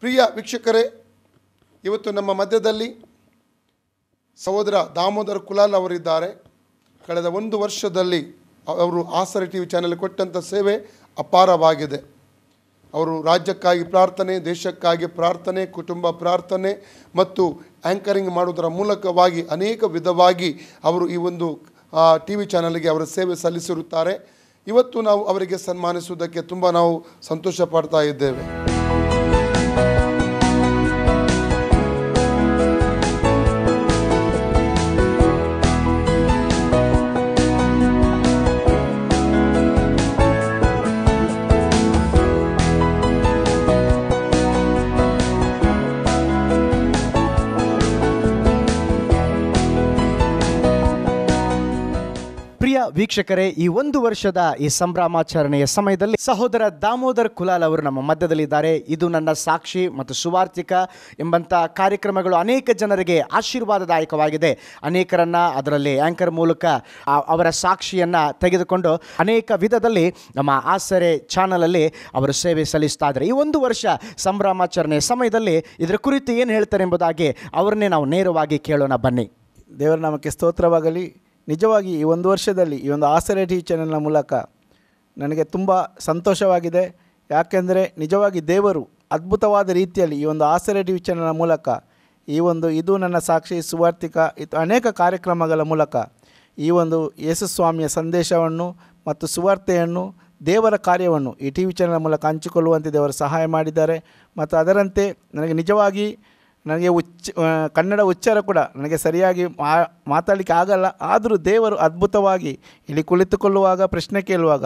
ಪ್ರಿಯ ವೀಕ್ಷಕರೇ, ಇವತ್ತು ನಮ್ಮ ಮಧ್ಯದಲ್ಲಿ ಸಹೋದರ ದಾಮೋದರ್ ಕುಲಾಲ್ ಅವರಿದ್ದಾರೆ. ಕಳೆದ 1 ವರ್ಷದಲ್ಲಿ ಅವರು ಆಸರೆ ಟಿ ವಿ ಚಾನೆಲ್ ಕೊಟ್ಟಂಥ ಸೇವೆ ಅಪಾರವಾಗಿದೆ. ಅವರು ರಾಜ್ಯಕ್ಕಾಗಿ ಪ್ರಾರ್ಥನೆ, ದೇಶಕ್ಕಾಗಿ ಪ್ರಾರ್ಥನೆ, ಕುಟುಂಬ ಪ್ರಾರ್ಥನೆ ಮತ್ತು ಆ್ಯಂಕರಿಂಗ್ ಮಾಡುವುದರ ಮೂಲಕವಾಗಿ ಅನೇಕ ವಿಧವಾಗಿ ಅವರು ಈ ಒಂದು ಟಿ ವಿ ಚಾನಲ್ಗೆ ಅವರ ಸೇವೆ ಸಲ್ಲಿಸಿರುತ್ತಾರೆ. ಇವತ್ತು ನಾವು ಅವರಿಗೆ ಸನ್ಮಾನಿಸುವುದಕ್ಕೆ ತುಂಬ ನಾವು ಸಂತೋಷ ಪಡ್ತಾ ಇದ್ದೇವೆ. ಪ್ರಿಯ ವೀಕ್ಷಕರೇ, ಈ 1 ವರ್ಷದ ಈ ಸಂಭ್ರಮಾಚರಣೆಯ ಸಮಯದಲ್ಲಿ ಸಹೋದರ ದಾಮೋದರ್ ಕುಲಾಲ್ ಅವರು ನಮ್ಮ ಮಧ್ಯದಲ್ಲಿದ್ದಾರೆ. ಇದು ನನ್ನ ಸಾಕ್ಷಿ ಮತ್ತು ಸುವಾರ್ತಿಕ ಎಂಬಂಥ ಕಾರ್ಯಕ್ರಮಗಳು ಅನೇಕ ಜನರಿಗೆ ಆಶೀರ್ವಾದದಾಯಕವಾಗಿದೆ. ಅನೇಕರನ್ನು ಅದರಲ್ಲಿ ಆ್ಯಂಕರ್ ಮೂಲಕ ಅವರ ಸಾಕ್ಷಿಯನ್ನು ತೆಗೆದುಕೊಂಡು ಅನೇಕ ವಿಧದಲ್ಲಿ ನಮ್ಮ ಆಸರೆ ಚಾನಲಲ್ಲಿ ಅವರು ಸೇವೆ ಸಲ್ಲಿಸ್ತಾ ಇದ್ದಾರೆ. ಈ 1 ವರ್ಷ ಸಂಭ್ರಮಾಚರಣೆಯ ಸಮಯದಲ್ಲಿ ಇದರ ಕುರಿತು ಏನು ಹೇಳ್ತಾರೆ ಎಂಬುದಾಗಿ ಅವರನ್ನೇ ನಾವು ನೇರವಾಗಿ ಕೇಳೋಣ. ಬನ್ನಿ. ದೇವರ ನಾಮಕ್ಕೆ ಸ್ತೋತ್ರವಾಗಲಿ. ನಿಜವಾಗಿ ಈ 1 ವರ್ಷದಲ್ಲಿ ಈ ಒಂದು ಆಸರೆ ಟಿ ವಿ ಚಾನೆಲ್ನ ಮೂಲಕ ನನಗೆ ತುಂಬ ಸಂತೋಷವಾಗಿದೆ. ಯಾಕೆಂದರೆ ನಿಜವಾಗಿ ದೇವರು ಅದ್ಭುತವಾದ ರೀತಿಯಲ್ಲಿ ಈ ಒಂದು ಆಸರೆ ಟಿ ವಿ ಚಾನೆಲ್ನ ಮೂಲಕ ಇದು ನನ್ನ ಸಾಕ್ಷಿ, ಸುವಾರ್ತಿಕ ಅನೇಕ ಕಾರ್ಯಕ್ರಮಗಳ ಮೂಲಕ ಈ ಒಂದು ಯೇಸು ಸ್ವಾಮಿಯ ಸಂದೇಶವನ್ನು ಮತ್ತು ಸುವಾರ್ತೆಯನ್ನು, ದೇವರ ಕಾರ್ಯವನ್ನು ಈ ಟಿ ವಿ ಚಾನೆಲ್ ಮೂಲಕ ಹಂಚಿಕೊಳ್ಳುವಂತೆ ದೇವರು ಸಹಾಯ ಮಾಡಿದ್ದಾರೆ. ಮತ್ತು ಅದರಂತೆ ನನಗೆ ನಿಜವಾಗಿ ಕನ್ನಡ ಉಚ್ಚಾರ ಕೂಡ ನನಗೆ ಸರಿಯಾಗಿ ಮಾತಾಡಲಿಕ್ಕೆ ಆಗಲ್ಲ. ಆದರೂ ದೇವರು ಅದ್ಭುತವಾಗಿ ಇಲ್ಲಿ ಕುಳಿತುಕೊಳ್ಳುವಾಗ, ಪ್ರಶ್ನೆ ಕೇಳುವಾಗ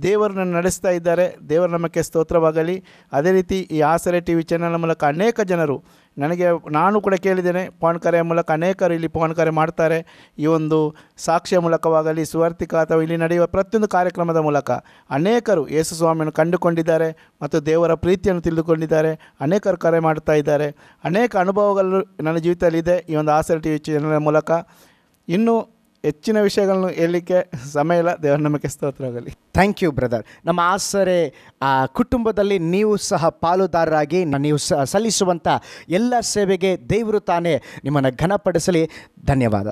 ದೇವರು ನನ್ನ ನಡೆಸ್ತಾ ಇದ್ದಾರೆ. ದೇವರ ನಮಕ್ಕೆ ಸ್ತೋತ್ರವಾಗಲಿ. ಅದೇ ರೀತಿ ಈ ಆಸರೆ ಟಿ ವಿ ಚಾನೆಲ್ ಮೂಲಕ ಅನೇಕ ಜನರು ನಾನು ಕೂಡ ಕೇಳಿದ್ದೇನೆ, ಫೋನ್ ಕರೆಯ ಮೂಲಕ ಅನೇಕರು ಇಲ್ಲಿ ಫೋನ್ ಕರೆ ಮಾಡ್ತಾರೆ. ಈ ಒಂದು ಸಾಕ್ಷಿಯ ಮೂಲಕವಾಗಲಿ, ಸುವಾರ್ತಿಕ ಅಥವಾ ಇಲ್ಲಿ ನಡೆಯುವ ಪ್ರತಿಯೊಂದು ಕಾರ್ಯಕ್ರಮದ ಮೂಲಕ ಅನೇಕರು ಯೇಸು ಸ್ವಾಮಿಯನ್ನು ಕಂಡುಕೊಂಡಿದ್ದಾರೆ ಮತ್ತು ದೇವರ ಪ್ರೀತಿಯನ್ನು ತಿಳಿದುಕೊಂಡಿದ್ದಾರೆ. ಅನೇಕರು ಕರೆ ಮಾಡ್ತಾ ಇದ್ದಾರೆ. ಅನೇಕ ಅನುಭವಗಳು ನನ್ನ ಜೀವಿತದಲ್ಲಿದೆ ಈ ಒಂದು ಆಸರೆ ಟಿ ವಿ ಚಾನೆಲ್ ಮೂಲಕ. ಇನ್ನೂ ಹೆಚ್ಚಿನ ವಿಷಯಗಳನ್ನು ಹೇಳಲಿಕ್ಕೆ ಸಮಯ ಇಲ್ಲ. ದೇವರ ನಮಗೆ ಸ್ತೋತ್ರವಾಗಲಿ. Thank you brother. ನಮ್ಮ ಆಸರೆ ಕುಟುಂಬದಲ್ಲಿ ನೀವು ಸಹ ಪಾಲುದಾರರಾಗಿ ನೀವು ಸಲ್ಲಿಸುವಂಥ ಎಲ್ಲ ಸೇವೆಗೆ ದೇವರು ತಾನೇ ನಿಮ್ಮನ್ನು ಘನಪಡಿಸಲಿ. ಧನ್ಯವಾದ.